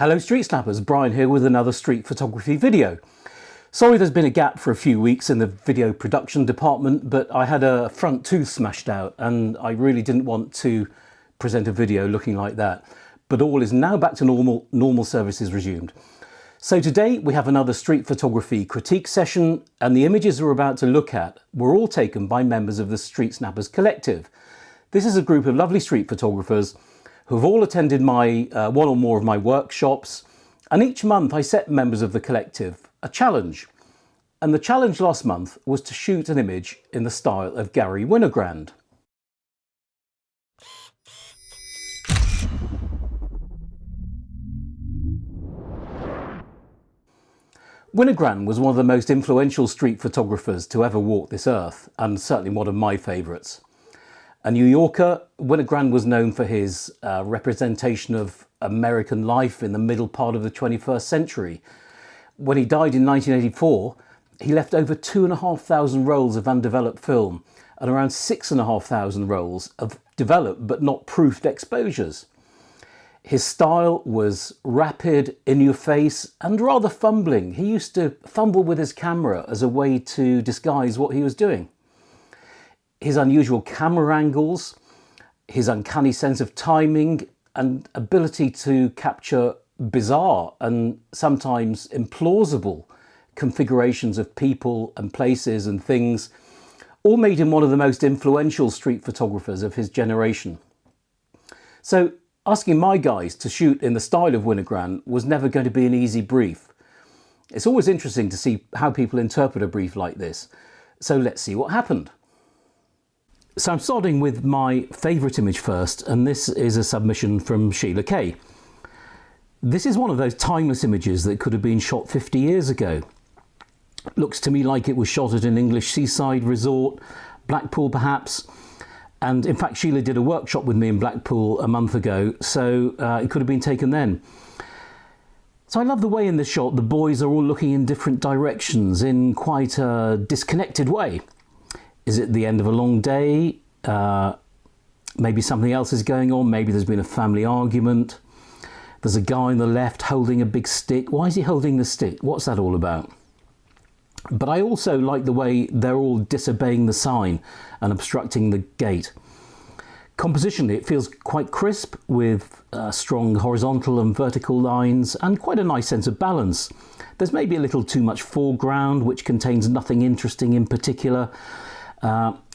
Hello Street Snappers, Brian here with another street photography video. Sorry there's been a gap for a few weeks in the video production department, but I had a front tooth smashed out and I really didn't want to present a video looking like that. But all is now back to normal services resumed. So today we have another street photography critique session, and the images we're about to look at were all taken by members of the StreetSnappers collective. This is a group of lovely street photographers who've all attended my one or more of my workshops, and each month I set members of the collective a challenge. And the challenge last month was to shoot an image in the style of Garry Winogrand. Winogrand was one of the most influential street photographers to ever walk this earth, and certainly one of my favourites. A New Yorker, Winogrand was known for his representation of American life in the middle part of the 21st century. When he died in 1984, he left over 2,500 rolls of undeveloped film and around 6,500 rolls of developed but not proofed exposures. His style was rapid, in your face, and rather fumbling. He used to fumble with his camera as a way to disguise what he was doing. His unusual camera angles, his uncanny sense of timing and ability to capture bizarre and sometimes implausible configurations of people and places and things all made him one of the most influential street photographers of his generation. So asking my guys to shoot in the style of Winogrand was never going to be an easy brief. It's always interesting to see how people interpret a brief like this. So let's see what happened. So I'm starting with my favourite image first, and this is a submission from Sheila K. This is one of those timeless images that could have been shot 50 years ago. Looks to me like it was shot at an English seaside resort, Blackpool perhaps, and in fact Sheila did a workshop with me in Blackpool a month ago, so it could have been taken then. So I love the way in this shot the boys are all looking in different directions in quite a disconnected way. Is it the end of a long day? Maybe something else is going on. Maybe there's been a family argument. There's a guy on the left holding a big stick. Why is he holding the stick? What's that all about? But I also like the way they're all disobeying the sign and obstructing the gate. Compositionally, it feels quite crisp with strong horizontal and vertical lines and quite a nice sense of balance. There's maybe a little too much foreground, which contains nothing interesting in particular.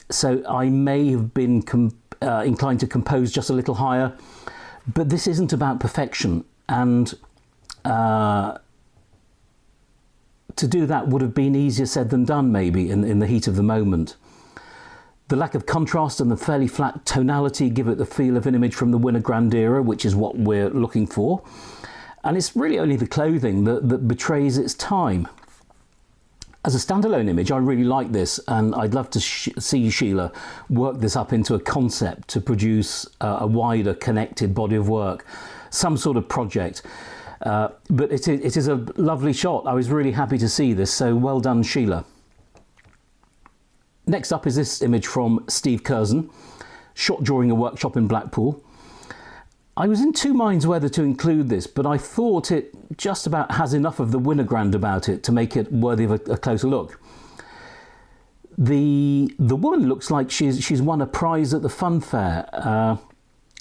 So I may have been inclined to compose just a little higher, but this isn't about perfection, and to do that would have been easier said than done maybe in the heat of the moment. The lack of contrast and the fairly flat tonality give it the feel of an image from the Winogrand era, which is what we're looking for, and it's really only the clothing that betrays its time. As a standalone image, I really like this, and I'd love to see Sheila work this up into a concept to produce a wider connected body of work, some sort of project. But it is a lovely shot. I was really happy to see this, so well done, Sheila. Next up is this image from Steve Curzon, shot during a workshop in Blackpool. I was in two minds whether to include this, but I thought it just about has enough of the Winogrand about it to make it worthy of a closer look. The woman looks like she's won a prize at the fun fair.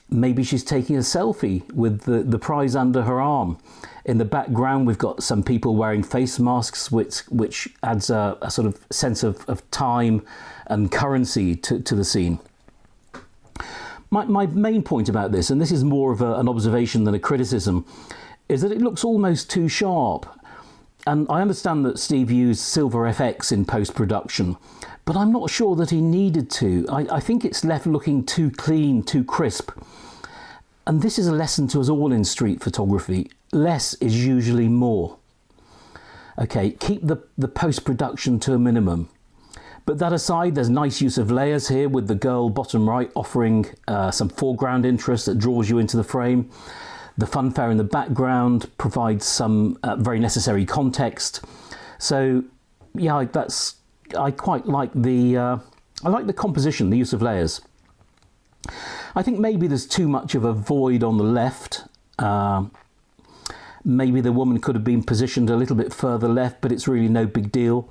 Maybe she's taking a selfie with the prize under her arm. In the background we've got some people wearing face masks, which adds a sort of sense of time and currency to the scene. My main point about this, and this is more of an observation than a criticism, is that it looks almost too sharp. And I understand that Steve used Silver FX in post-production, but I'm not sure that he needed to. I think it's left looking too clean, too crisp. And this is a lesson to us all in street photography. Less is usually more. Okay, keep the post-production to a minimum. But that aside, there's nice use of layers here with the girl bottom right offering some foreground interest that draws you into the frame. The funfair in the background provides some very necessary context. So yeah, I quite like the composition, the use of layers. I think maybe there's too much of a void on the left. Maybe the woman could have been positioned a little bit further left, but it's really no big deal.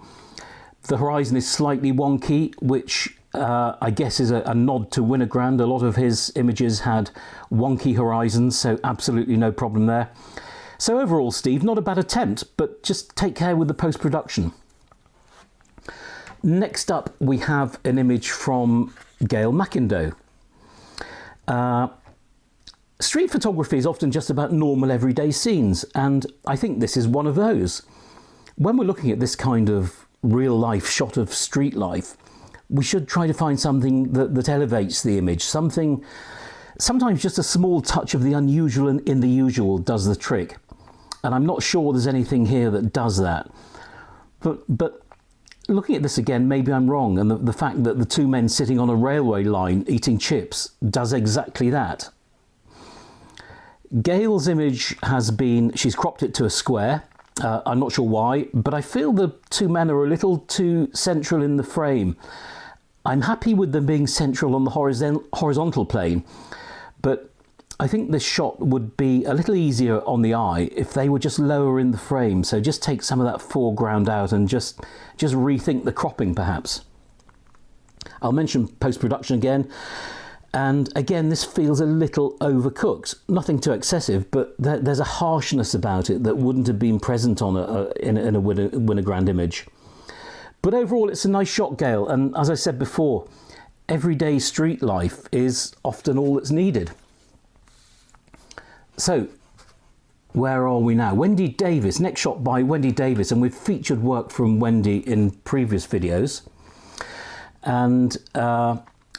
The horizon is slightly wonky, which I guess is a nod to Winogrand. A lot of his images had wonky horizons, so absolutely no problem there. So overall, Steve, not a bad attempt, but just take care with the post-production. Next up, we have an image from Gail McIndoe. Street photography is often just about normal everyday scenes, and I think this is one of those. When we're looking at this kind of real-life shot of street life, we should try to find something that elevates the image, sometimes just a small touch of the unusual in the usual does the trick. And I'm not sure there's anything here that does that. But looking at this again, maybe I'm wrong, and the fact that the two men sitting on a railway line eating chips does exactly that. Gail's image she's cropped it to a square. I'm not sure why, but I feel the two men are a little too central in the frame. I'm happy with them being central on the horizontal plane, but I think this shot would be a little easier on the eye if they were just lower in the frame. So just take some of that foreground out and just rethink the cropping perhaps. I'll mention post-production again. And again, this feels a little overcooked. Nothing too excessive, but there's a harshness about it that wouldn't have been present on in a Winogrand image. But overall, it's a nice shot, Gail. And as I said before, everyday street life is often all that's needed. So, where are we now? Wendy Davis, next shot by Wendy Davis. And we've featured work from Wendy in previous videos. And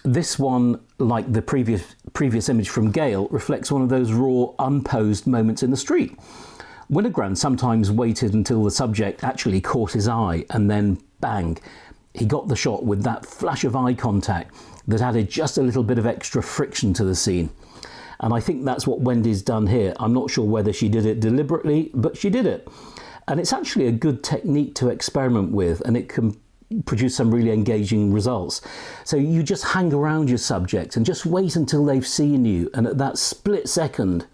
this one, like the previous image from Gail, reflects one of those raw, unposed moments in the street. Winogrand sometimes waited until the subject actually caught his eye, and then bang, he got the shot with that flash of eye contact that added just a little bit of extra friction to the scene. And I think that's what Wendy's done here. I'm not sure whether she did it deliberately, but she did it. And it's actually a good technique to experiment with, and it can produce some really engaging results. So you just hang around your subject and just wait until they've seen you, and at that split second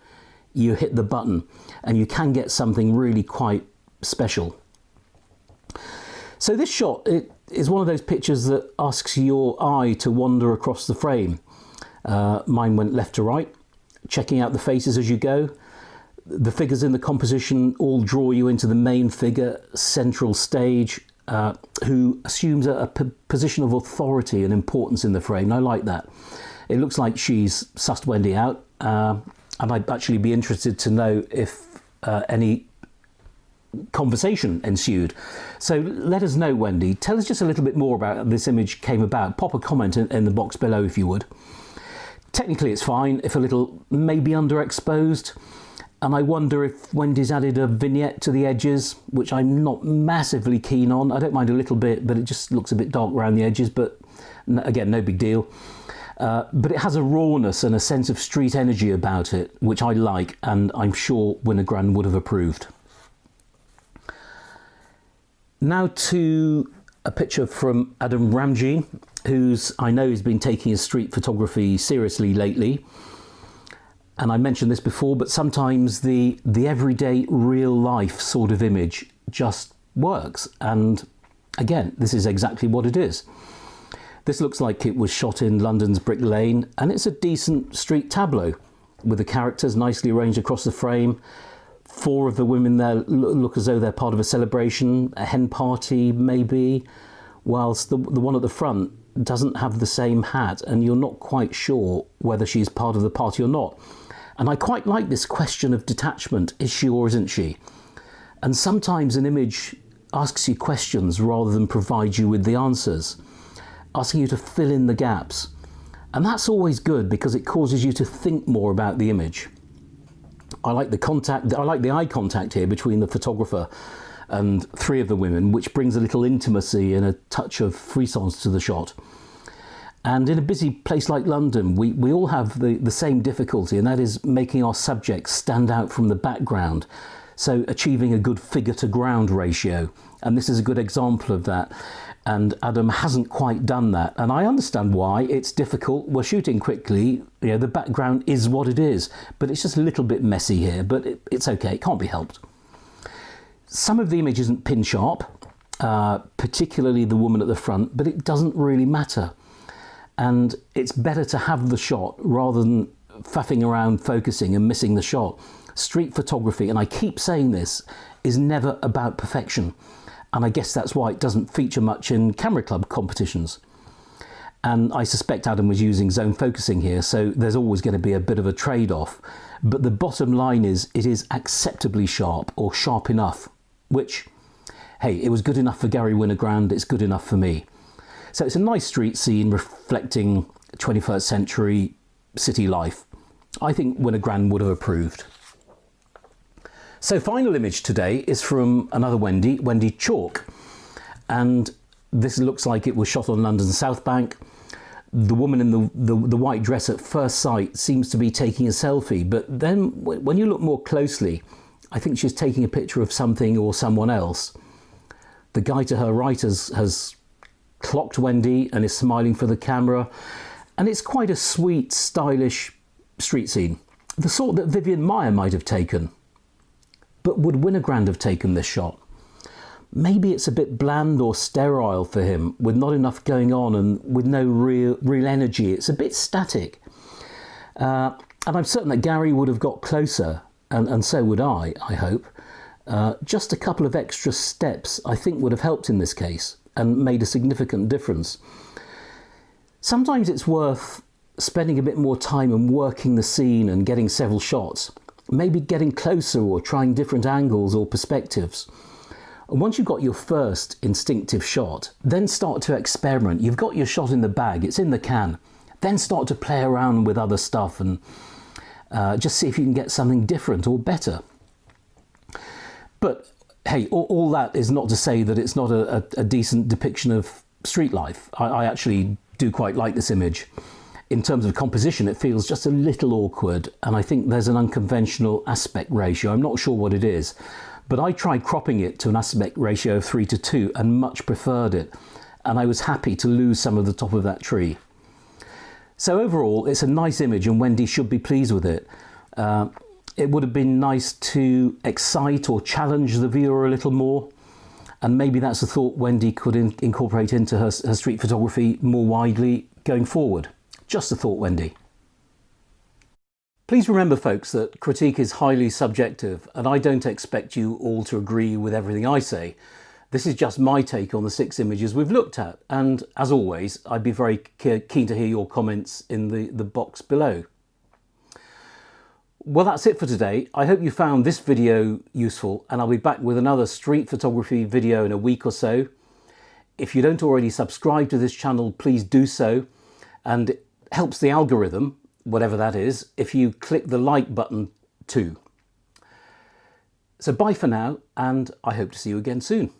you hit the button and you can get something really quite special. So this shot, it is one of those pictures that asks your eye to wander across the frame. Mine went left to right, checking out the faces as you go. The figures in the composition all draw you into the main figure, central stage, who assumes a position of authority and importance in the frame. And I like that. It looks like she's sussed Wendy out, and I'd actually be interested to know if any conversation ensued. So let us know, Wendy. Tell us just a little bit more about how this image came about. Pop a comment in the box below if you would. Technically it's fine, if a little maybe underexposed. And I wonder if Wendy's added a vignette to the edges, which I'm not massively keen on. I don't mind a little bit, but it just looks a bit dark around the edges. But again, no big deal. But it has a rawness and a sense of street energy about it, which I like, and I'm sure Winogrand would have approved. Now to a picture from Adam Ramji, I know has been taking his street photography seriously lately. And I mentioned this before, but sometimes the everyday real life sort of image just works. And again, this is exactly what it is. This looks like it was shot in London's Brick Lane, and it's a decent street tableau with the characters nicely arranged across the frame. 4 of the women there look as though they're part of a celebration, a hen party maybe, whilst the one at the front doesn't have the same hat, and you're not quite sure whether she's part of the party or not. And I quite like this question of detachment. Is she or isn't she? And sometimes an image asks you questions rather than provide you with the answers, asking you to fill in the gaps. And that's always good because it causes you to think more about the image. I like the eye contact here between the photographer and 3 of the women, which brings a little intimacy and a touch of frisson to the shot. And in a busy place like London, we all have the same difficulty, and that is making our subjects stand out from the background. So achieving a good figure to ground ratio. And this is a good example of that. And Adam hasn't quite done that. And I understand why. It's difficult. We're shooting quickly. You know, the background is what it is. But it's just a little bit messy here. But it's okay. It can't be helped. Some of the image isn't pin sharp, particularly the woman at the front, but it doesn't really matter. And it's better to have the shot rather than faffing around focusing and missing the shot. Street photography, and I keep saying this, is never about perfection. And I guess that's why it doesn't feature much in camera club competitions. And I suspect Adam was using zone focusing here, so there's always going to be a bit of a trade-off. But the bottom line is, it is acceptably sharp, or sharp enough, which, hey, it was good enough for Gary Winogrand, it's good enough for me. So it's a nice street scene reflecting 21st century city life. I think Winogrand would have approved. So final image today is from another Wendy, Wendy Chalk. And this looks like it was shot on London's South Bank. The woman in the white dress at first sight seems to be taking a selfie, but then when you look more closely, I think she's taking a picture of something or someone else. The guy to her right has clocked Wendy and is smiling for the camera. And it's quite a sweet, stylish street scene. The sort that Vivian Maier might have taken. But would Winogrand have taken this shot? Maybe it's a bit bland or sterile for him, with not enough going on and with no real energy. It's a bit static. And I'm certain that Gary would have got closer, and so would I hope. Just a couple of extra steps I think would have helped in this case and made a significant difference. Sometimes it's worth spending a bit more time and working the scene and getting several shots. Maybe getting closer or trying different angles or perspectives. And once you've got your first instinctive shot, then start to experiment. You've got your shot in the bag, it's in the can. Then start to play around with other stuff and just see if you can get something different or better. But hey, all that is not to say that it's not a decent depiction of street life. I actually do quite like this image. In terms of composition, it feels just a little awkward, and I think there's an unconventional aspect ratio. I'm not sure what it is, but I tried cropping it to an aspect ratio of 3:2 and much preferred it, and I was happy to lose some of the top of that tree. So overall, it's a nice image and Wendy should be pleased with it. It would have been nice to excite or challenge the viewer a little more, and maybe that's a thought Wendy could incorporate into her street photography more widely going forward. Just a thought, Wendy. Please remember, folks, that critique is highly subjective, and I don't expect you all to agree with everything I say. This is just my take on the 6 images we've looked at, and as always, I'd be very keen to hear your comments in the box below. Well, that's it for today. I hope you found this video useful, and I'll be back with another street photography video in a week or so. If you don't already subscribe to this channel, please do so, and it helps the algorithm, whatever that is, if you click the like button too. So bye for now, and I hope to see you again soon.